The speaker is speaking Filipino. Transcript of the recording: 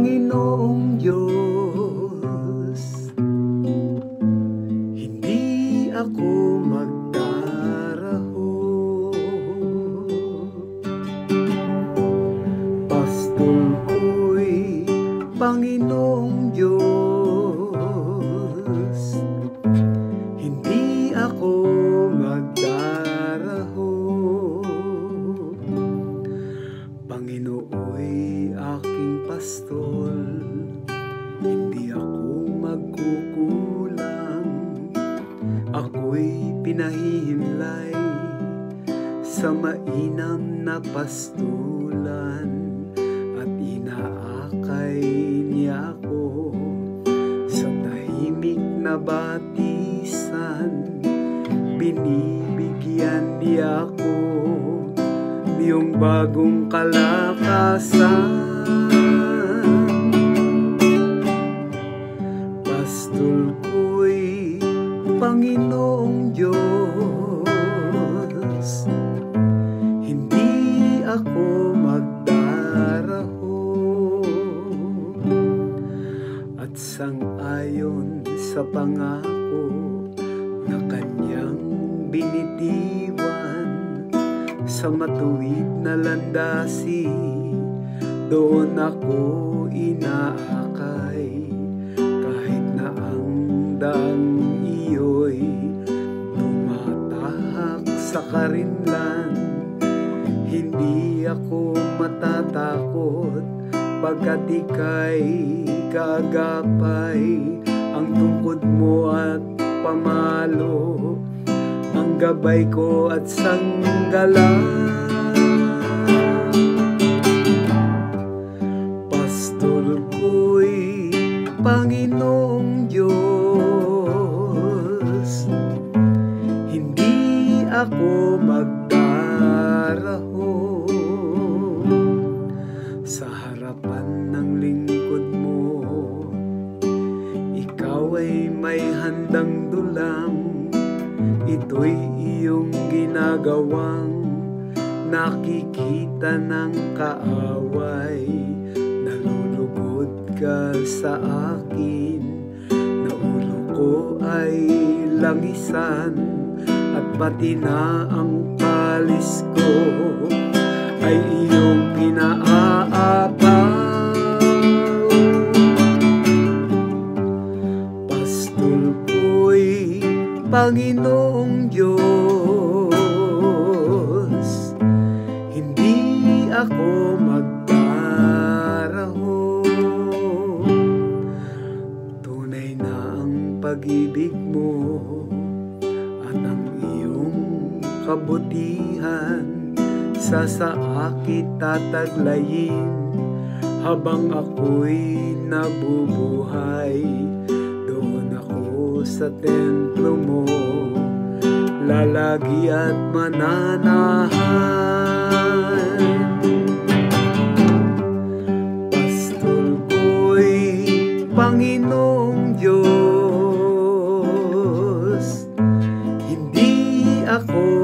Panginoong Diyos, hindi ako magdaraho. Pastol ko'y Panginoong Diyos, hindi ako magdaraho. Panginooy aking pastol, hindi ako magkukulang. Ako'y pinahihimlay sa mainam na pastulan, at inaakay niya ako sa tahimik na batisan. Binibigyan niya ako niyong bagong kalakasan. Pastol ko'y Panginoong Diyos, hindi ako magdaraho. At sang-ayon sa pangako na kanyang binitiwan, sa matuwid na landasi, doon ako inaakay. Kahit na ang daang iyo'y tumatahak sa karinlan, hindi ako matatakot, pagkat ika'y kaagapay. Ang tungkod mo at pamalo, ang gabay ko at sanggala. Pastol ko'y Panginoong Diyos, hindi ako magdaraho. Sa harapan ng lingkod mo, ikaw ay may handang dulang. Ito'y iyong ginagawang nakikita ng kaaway. Nalulugod ka sa akin, na ulo ko ay langisan, at pati na ang palis ko ay iyong pinaapaw. Pastol ko'y Panginoong Diyos, hindi ako magdaraho. Tunay na ang pag-ibig mo at ang iyong kabutihan, sa saakit tataglayin habang ako'y nabubuhay. Doon ako sa templo mo, lalagi at mananahan. Pastol ko'y Panginoong Diyos, hindi ako